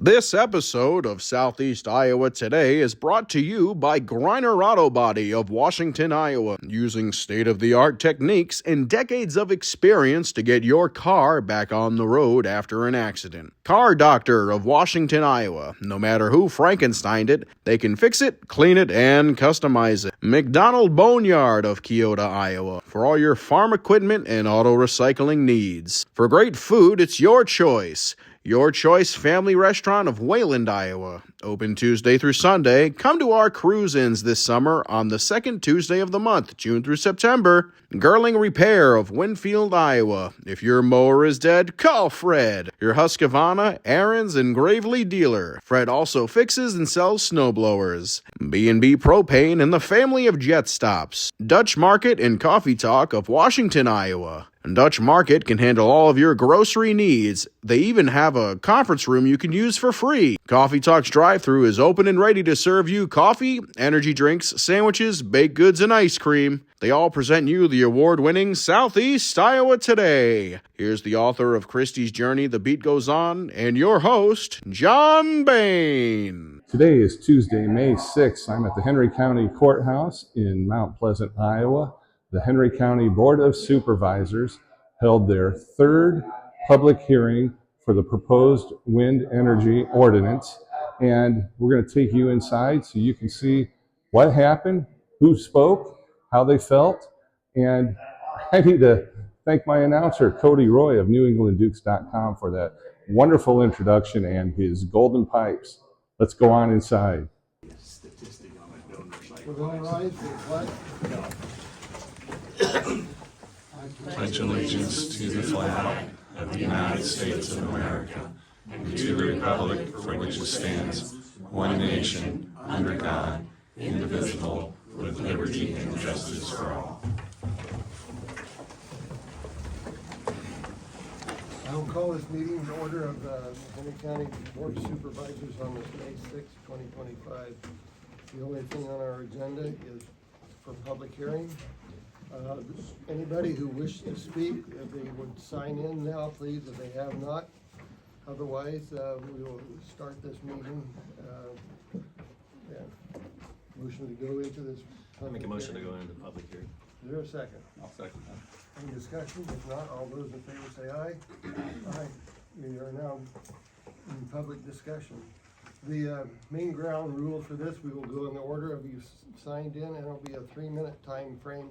This episode of Southeast Iowa Today is brought to you by Griner Auto Body of Washington, Iowa, using state-of-the-art techniques and decades of experience to get your car back on the road after an accident. Car Doctor of Washington, Iowa. No matter who Frankensteined it, they can fix it, clean it, and customize it. McDonald Boneyard of Keota, Iowa, for all your farm equipment and auto recycling needs. For great food, it's your choice. Your Choice Family Restaurant of Wayland, Iowa. Open Tuesday through Sunday. Come to our cruise-ins this summer on the second Tuesday of the month, June through September. Girling Repair of Winfield, Iowa. If your mower is dead, call Fred, your Husqvarna, Aaron's, and Gravely dealer. Fred also fixes and sells snowblowers. B&B Propane and the family of Jet Stops. Dutch Market and Coffee Talk of Washington, Iowa. Dutch Market can handle all of your grocery needs. They even have a conference room you can use for free. Coffee Talk's drive-thru is open and ready to serve you coffee, energy drinks, sandwiches, baked goods, and ice cream. They all present you the award-winning Southeast Iowa Today. Here's the author of Christie's Journey, The Beat Goes On, and your host, John Bain. Today is Tuesday, May 6th. I'm at the Henry County Courthouse in Mount Pleasant, Iowa. The Henry County Board of Supervisors held their third public hearing for the proposed wind energy ordinance. And we're going to take you inside so you can see what happened, who spoke, how they felt. And I need to thank my announcer, Cody Roy of NewEnglandDukes.com, for that wonderful introduction and his golden pipes. Let's go on inside. Pledge allegiance to the flag of the United States of America and to the republic for which it stands, one nation, under God, indivisible, with liberty and justice for all. I will call this meeting in order of the Henry County Board of Supervisors on this May 6, 2025. The only thing on our agenda is for public hearing. Anybody who wishes to speak, if they would sign in now, please, if they have not. Otherwise, we will start this meeting. Motion to go into this. I'll make a motion to go into the public hearing. Is there a second? I'll second that. Any discussion? If not, all those in favor say aye. Aye. We are now in public discussion. The main ground rule for this, we will go in the order of you signed in, and it'll be a 3-minute time frame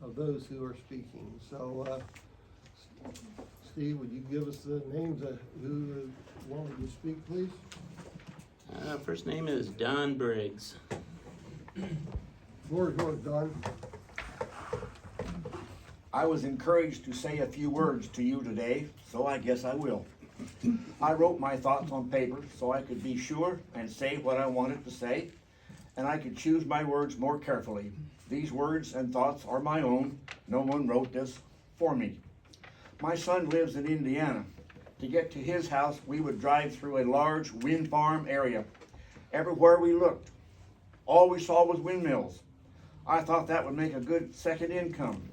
of those who are speaking. So, Steve, would you give us the names of who wanted to speak, please? First name is Don Briggs. Floor is yours, Don. I was encouraged to say a few words to you today, so I guess I will. I wrote my thoughts on paper so I could be sure and say what I wanted to say, and I could choose my words more carefully. These words and thoughts are my own. No one wrote this for me. My son lives in Indiana. To get to his house, we would drive through a large wind farm area. Everywhere we looked, all we saw was windmills. I thought that would make a good second income.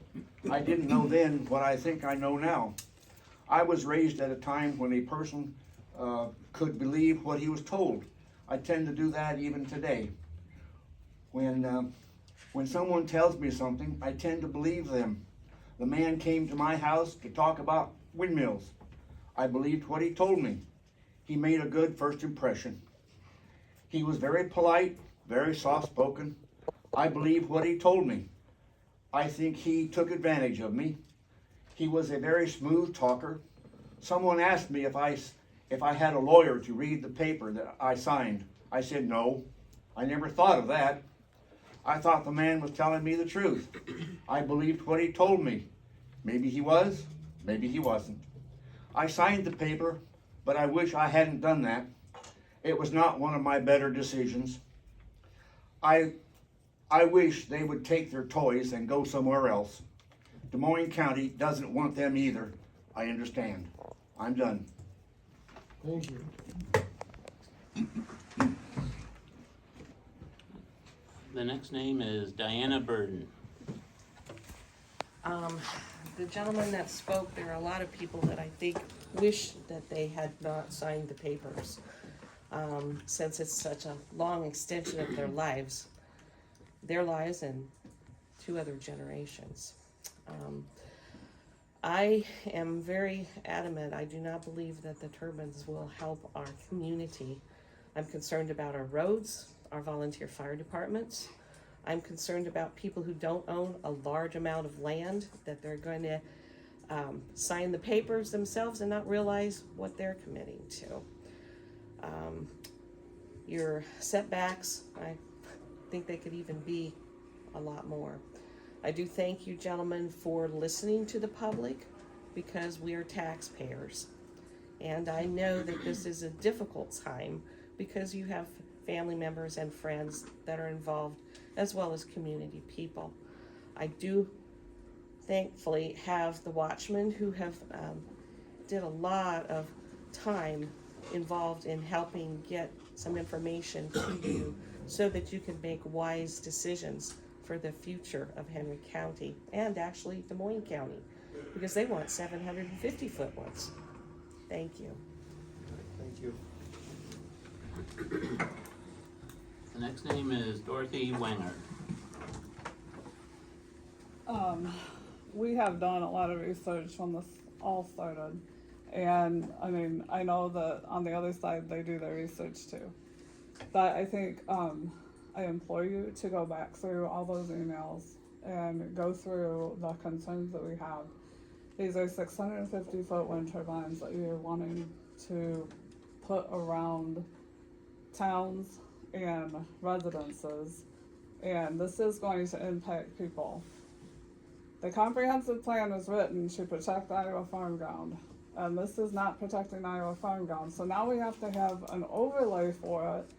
I didn't know then what I think I know now. I was raised at a time when a person could believe what he was told. I tend to do that even today. When someone tells me something, I tend to believe them. The man came to my house to talk about windmills. I believed what he told me. He made a good first impression. He was very polite, very soft-spoken. I believed what he told me. I think he took advantage of me. He was a very smooth talker. Someone asked me if I had a lawyer to read the paper that I signed. I said no. I never thought of that. I thought the man was telling me the truth. I believed what he told me. Maybe he was, maybe he wasn't. I signed the paper, but I wish I hadn't done that. It was not one of my better decisions. I wish they would take their toys and go somewhere else. Des Moines County doesn't want them either. I understand. I'm done. Thank you. The next name is Diana Burden. The gentleman that spoke, there are a lot of people that I think wish that they had not signed the papers. since it's such a long extension of their lives and 2 other generations. I am very adamant. I do not believe that the turbines will help our community. I'm concerned about our roads, our volunteer fire departments. I'm concerned about people who don't own a large amount of land, that they're going to sign the papers themselves and not realize what they're committing to. Your setbacks, I think they could even be a lot more. I do thank you, gentlemen, for listening to the public, because we are taxpayers. And I know that this is a difficult time because you have family members and friends that are involved, as well as community people. I do thankfully have the watchmen who have did a lot of time involved in helping get some information to you so that you can make wise decisions for the future of Henry County and actually Des Moines County, because they want 750-foot ones. Thank you. Thank you. The next name is Dorothy Wenger. We have done a lot of research when this all started. And I mean, I know that on the other side, they do their research too. But I think I implore you to go back through all those emails and go through the concerns that we have. These are 650-foot wind turbines that you're wanting to put around towns and residences, and this is going to impact people. The comprehensive plan was written to protect Iowa farm ground, and this is not protecting Iowa farm ground. So now we have to have an overlay for it,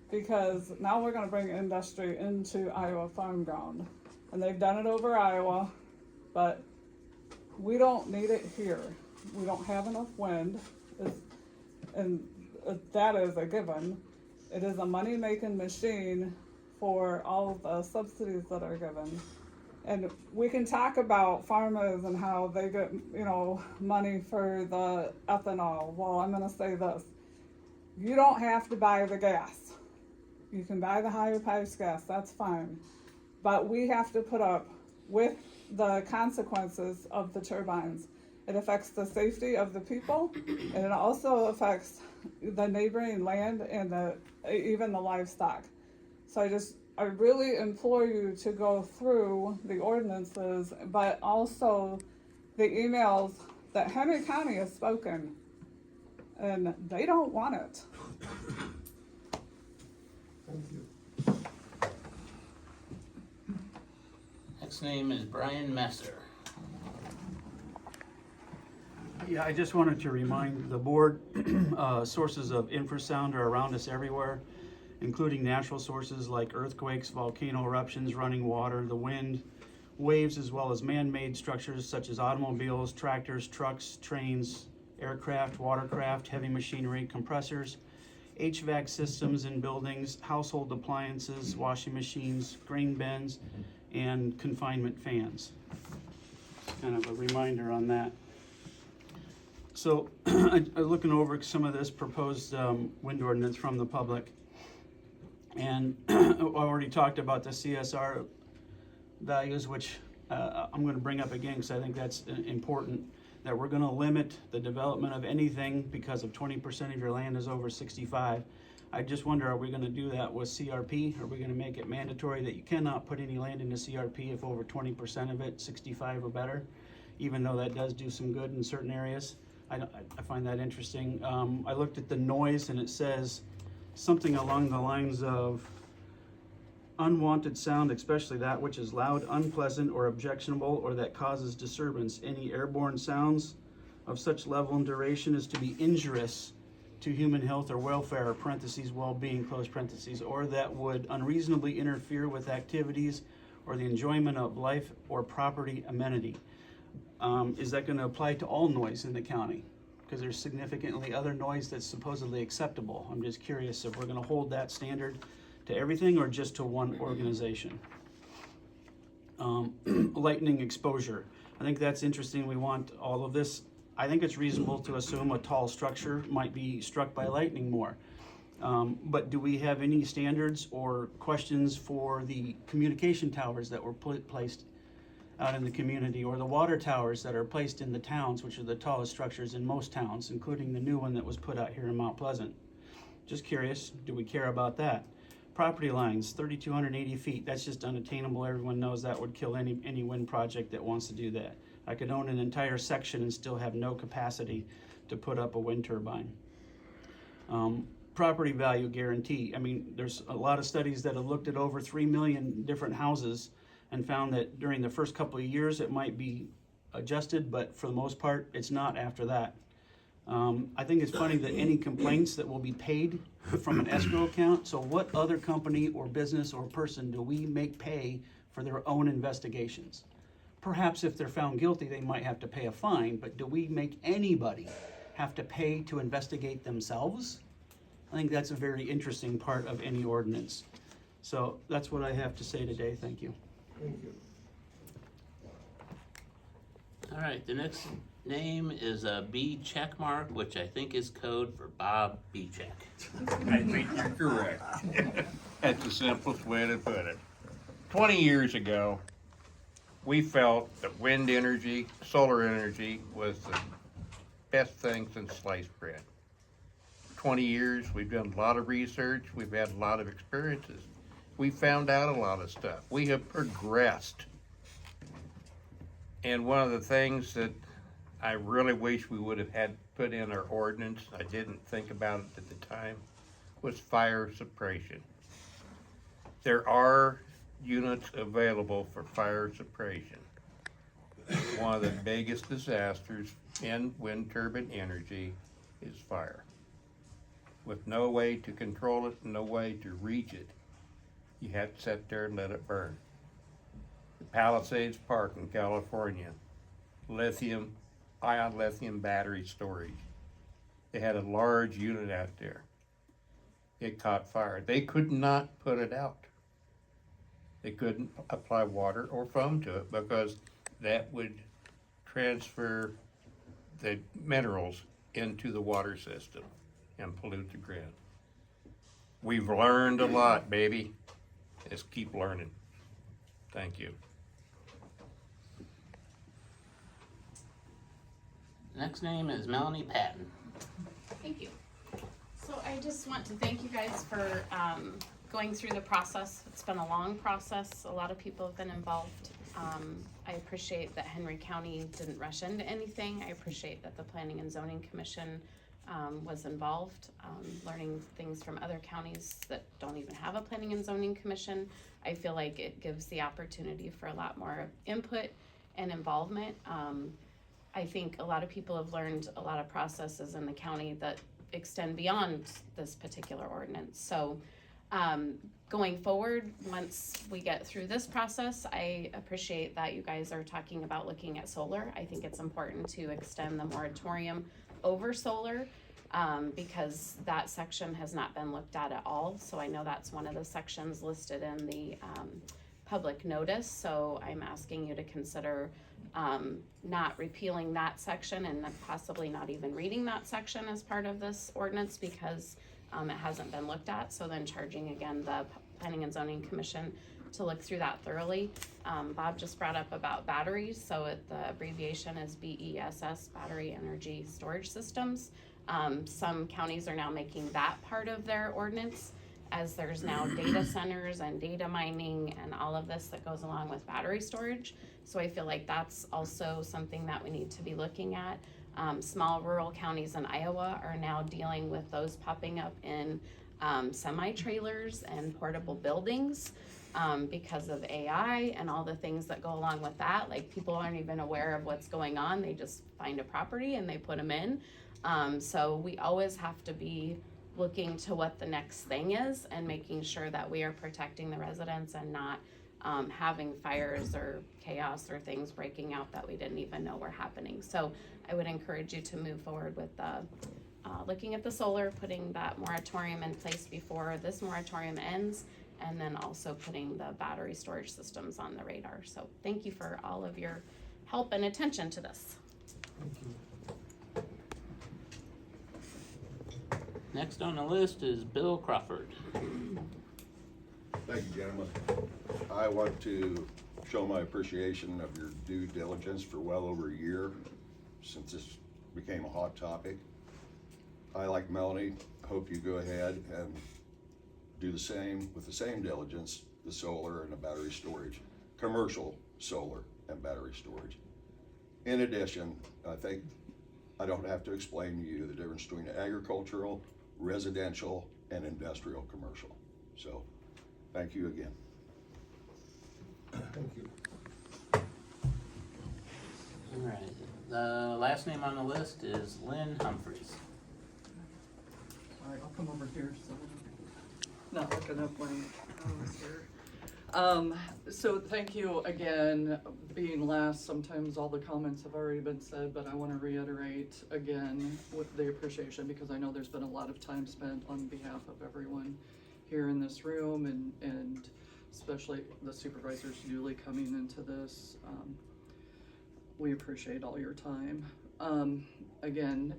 because now we're going to bring industry into Iowa farm ground. And they've done it over Iowa, but we don't need it here. We don't have enough wind, and that is a given. It is a money-making machine for all of the subsidies that are given. And we can talk about farmers and how they get, money for the ethanol. Well, I'm going to say this. You don't have to buy the gas. You can buy the higher price gas, that's fine. But we have to put up with the consequences of the turbines. It affects the safety of the people, and it also affects the neighboring land and even the livestock. So I really implore you to go through the ordinances, but also the emails that Henry County has spoken, and they don't want it. Thank you. Next name is Brian Messer. Yeah, I just wanted to remind the board, sources of infrasound are around us everywhere, including natural sources like earthquakes, volcano eruptions, running water, the wind, waves, as well as man-made structures such as automobiles, tractors, trucks, trains, aircraft, watercraft, heavy machinery, compressors, HVAC systems in buildings, household appliances, washing machines, grain bins, and confinement fans. Kind of a reminder on that. So I'm looking over some of this proposed wind ordinance from the public. And I already talked about the CSR values, which I'm going to bring up again because I think that's important, that we're going to limit the development of anything because of 20% of your land is over 65. I just wonder, are we going to do that with CRP? Are we going to make it mandatory that you cannot put any land into CRP if over 20% of it, 65 or better, even though that does do some good in certain areas? I find that interesting. I looked at the noise, and it says something along the lines of unwanted sound, especially that which is loud, unpleasant, or objectionable, or that causes disturbance. Any airborne sounds of such level and duration as to be injurious to human health or welfare, parentheses, well-being, close parentheses, or that would unreasonably interfere with activities or the enjoyment of life or property amenity. Is that going to apply to all noise in the county? Because there's significantly other noise that's supposedly acceptable. I'm just curious if we're going to hold that standard to everything or just to one organization. Lightning exposure. I think that's interesting. We want all of this. I think it's reasonable to assume a tall structure might be struck by lightning more. But do we have any standards or questions for the communication towers that were placed out in the community, or the water towers that are placed in the towns, which are the tallest structures in most towns, including the new one that was put out here in Mount Pleasant? Just curious, do we care about that? Property lines, 3,280 feet, that's just unattainable. Everyone knows that would kill any wind project that wants to do that. I could own an entire section and still have no capacity to put up a wind turbine. Property value guarantee. I mean, there's a lot of studies that have looked at over 3 million different houses and found that during the first couple of years it might be adjusted, but for the most part, it's not after that. I think it's funny that any complaints that will be paid from an escrow account, so what other company or business or person do we make pay for their own investigations? Perhaps if they're found guilty, they might have to pay a fine, but do we make anybody have to pay to investigate themselves? I think that's a very interesting part of any ordinance. So that's what I have to say today. Thank you. Thank you. All right, the next name is B Checkmark, which I think is code for Bob B Check. I think you're correct. That's the simplest way to put it. 20 years ago, we felt that wind energy, solar energy was the best thing since sliced bread. 20 years, we've done a lot of research, we've had a lot of experiences. We found out a lot of stuff. We have progressed. And one of the things that I really wish we would have had put in our ordinance, I didn't think about it at the time, was fire suppression. There are units available for fire suppression. One of the biggest disasters in wind turbine energy is fire. With no way to control it, no way to reach it, you have to sit there and let it burn. The Palisades Park in California, ion lithium battery storage. They had a large unit out there. It caught fire. They could not put it out. They couldn't apply water or foam to it because that would transfer the minerals into the water system and pollute the ground. We've learned a lot, baby. Let's keep learning. Thank you. Next name is Melanie Patton. Thank you. So I just want to thank you guys for going through the process. It's been a long process. A lot of people have been involved. I appreciate that Henry County didn't rush into anything. I appreciate that the Planning and Zoning Commission was involved, learning things from other counties that don't even have a Planning and Zoning Commission. I feel like it gives the opportunity for a lot more input and involvement. I think a lot of people have learned a lot of processes in the county that extend beyond this particular ordinance. So going forward, once we get through this process, I appreciate that you guys are talking about looking at solar. I think it's important to extend the moratorium over solar because that section has not been looked at all. So I know that's one of the sections listed in the public notice. So I'm asking you to consider not repealing that section and possibly not even reading that section as part of this ordinance because it hasn't been looked at. So then charging again the Planning and Zoning Commission to look through that thoroughly. Bob just brought up about batteries. So the abbreviation is BESS, Battery Energy Storage Systems. Some counties are now making that part of their ordinance as there's now data centers and data mining and all of this that goes along with battery storage. So I feel like that's also something that we need to be looking at. Small rural counties in Iowa are now dealing with those popping up in semi-trailers and portable buildings because of AI and all the things that go along with that. Like people aren't even aware of what's going on. They just find a property and they put them in. So we always have to be looking to what the next thing is and making sure that we are protecting the residents and not having fires or chaos or things breaking out that we didn't even know were happening. So I would encourage you to move forward with looking at the solar, putting that moratorium in place before this moratorium ends, and then also putting the battery storage systems on the radar. So thank you for all of your help and attention to this. Thank you. Next on the list is Bill Crawford. Thank you, gentlemen. I want to show my appreciation of your due diligence for well over a year since this became a hot topic. I, like Melanie, hope you go ahead and do the same with the same diligence, the solar and the battery storage, commercial solar and battery storage. In addition, I think I don't have to explain to you the difference between agricultural, residential, and industrial commercial. So, thank you again. Thank you. All right, the last name on the list is Lynn Humphreys. All right, I'll come over here, so not looking up when I was here. So thank you again. Being last, sometimes all the comments have already been said, but I want to reiterate again with the appreciation, because I know there's been a lot of time spent on behalf of everyone here in this room, and especially the supervisors newly coming into this. We appreciate all your time. Again,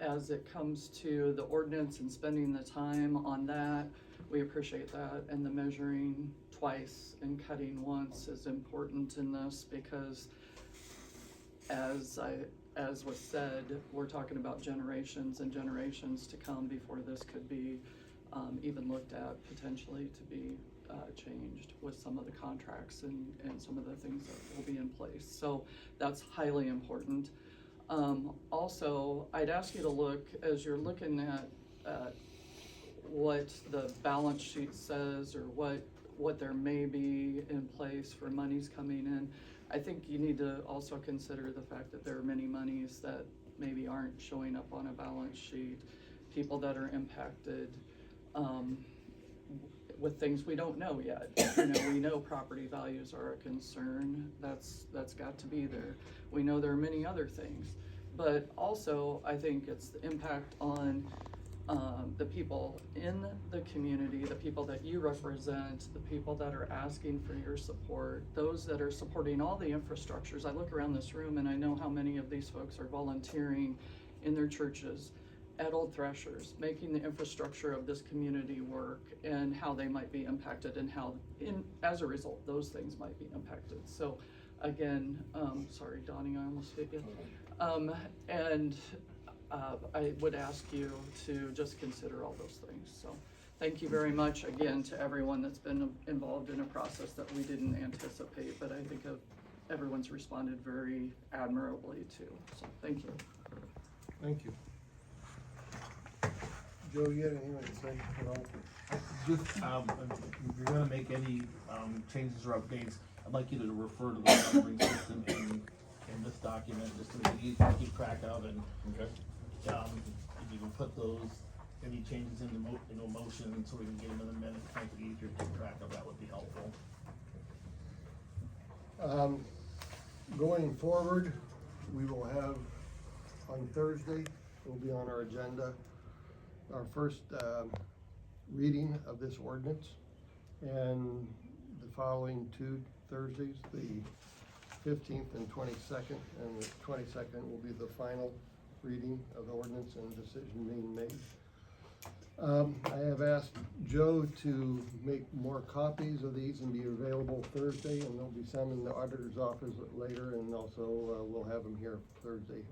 as it comes to the ordinance and spending the time on that, we appreciate that, and the measuring twice and cutting once is important in this, because as was said, we're talking about generations and generations to come before this could be even looked at potentially to be changed with some of the contracts and some of the things that will be in place. So that's highly important. Also, I'd ask you to look, as you're looking at what the balance sheet says, or what there may be in place for monies coming in, I think you need to also consider the fact that there are many monies that maybe aren't showing up on a balance sheet, people that are impacted with things we don't know yet. You know, we know property values are a concern. That's got to be there. We know there are many other things, but also I think it's the impact on the people in the community, the people that you represent, the people that are asking for your support, those that are supporting all the infrastructures. I look around this room and I know how many of these folks are volunteering in their churches, at Old Threshers, making the infrastructure of this community work, and how they might be impacted, and how as a result those things might be impacted. So again, sorry Donnie, I almost hit you. I would ask you to just consider all those things. So thank you very much again to everyone that's been involved in a process that we didn't anticipate, but I think everyone's responded very admirably too. So thank you. Thank you. Joe, you had anything to say at all? Just, if you're gonna make any, changes or updates, I'd like you to refer to the numbering system in this document, just to make it easy to keep track of, and, if you can put any changes into motion, so we can get them in the minutes, make it easier to keep track of, that would be helpful. Going forward, we will have, on Thursday, will be on our agenda, our first reading of this ordinance, and the following two Thursdays, the 15th and 22nd, and the 22nd will be the final reading of the ordinance and decision being made. I have asked Joe to make more copies of these and be available Thursday, and there'll be some in the auditor's office later, and also we'll have them here Thursday.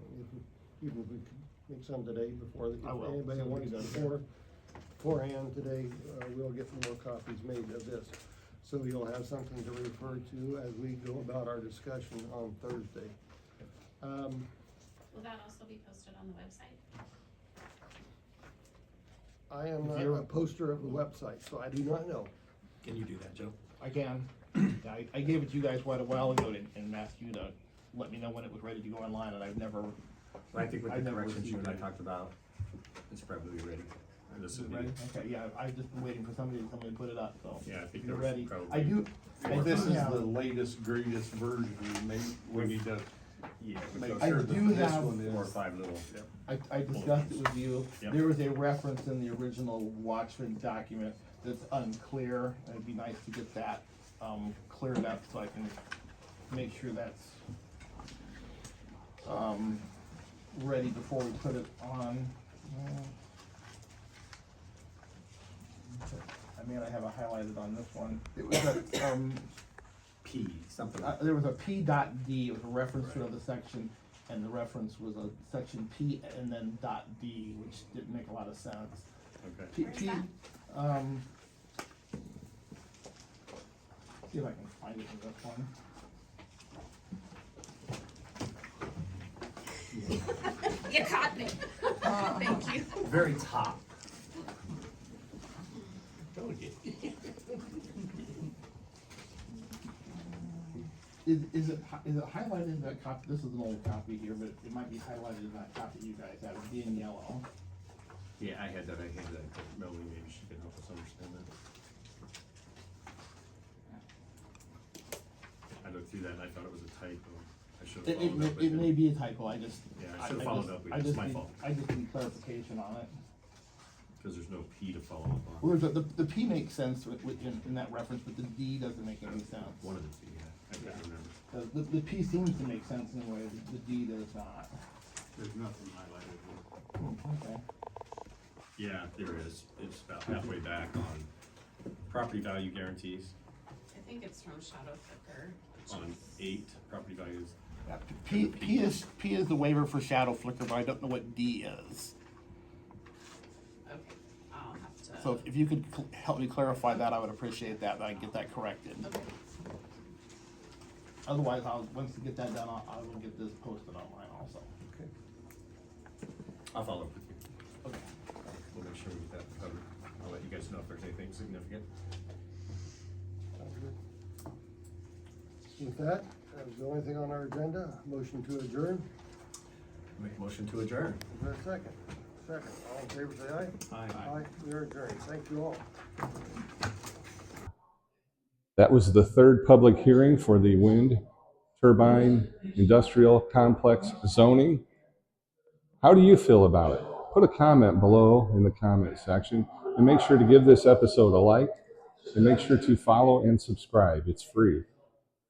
Even if we could make some today before, if anybody wants beforehand today, we'll get more copies made of this. So you'll have something to refer to as we go about our discussion on Thursday. Will that also be posted on the website? I am not a poster of the website, so I do not know. Can you do that, Joe? I can. I gave it to you guys quite a while ago and asked you to let me know when it was ready to go online, and I've never. I think with the corrections you and I received it. talked about, it's probably ready. This is Ready? Okay, yeah, I've just been waiting for somebody to put it up, so. Yeah, I think you're there was ready. probably I do. I This do is have- the latest, greatest version. We need to Yeah. make I sure that do this have one 4 or is. 5 little. I discussed it with you. Yep. There was a reference in the original Watchman document that's unclear, and it'd be nice to get that, cleared up so I can make sure that's, ready before we put it on. man, I have it highlighted on this one. It was a, P, something. there was a P dot D, it was a reference to another section, and the reference was a section P and then dot D, which didn't make a lot of sense. Okay. P, see if I can find it in this one. You caught me. Thank you. Very top. Is it highlighted in that copy? This is an old copy here, but it might be highlighted in that copy you guys have, it's in yellow. Yeah, I had that to Melanie, maybe she can help us understand that. I looked through that and I thought it was a typo. I should have followed up. It may be a typo, I just. Yeah, I should have followed up, it's my fault. I just need clarification on it. Because there's no P to follow up on. Well, the P makes sense in that reference, but the D doesn't make any sense. One of the P, yeah, I can't remember. The P seems to make sense in a way, the D does not. There's nothing highlighted. Okay. Yeah, there is. It's about halfway back on property value guarantees. I think it's from Shadow Flicker. On 8 property values. Yeah, P is the waiver for shadow flicker, but I don't know what D is. Okay, I'll have to. So if you could help me clarify that, I would appreciate that I can get that corrected. Okay. Otherwise, once we get that done, I will get this posted online also. Okay. I'll follow up with you. Okay. We'll make sure we get that covered. I'll let you guys know if there's anything significant. With that, that's the only thing on our agenda. Motion to adjourn. Make a motion to adjourn. Is there a second? Second. All in favor, say aye. Aye. Aye. We are adjourned. Thank you all. That was the third public hearing for the wind turbine industrial complex zoning. How do you feel about it? Put a comment below in the comment section, and make sure to give this episode a like, and make sure to follow and subscribe. It's free.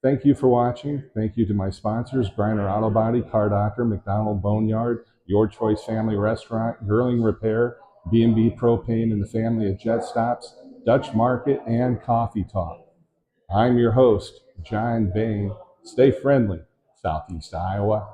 Thank you for watching. Thank you to my sponsors, Griner Auto Body, Car Doctor, McDonald Boneyard, Your Choice Family Restaurant, Girling Repair, B&B Propane and the family of Jet Stops, Dutch Market, and Coffee Talk. I'm your host, John Bain. Stay friendly, Southeast Iowa.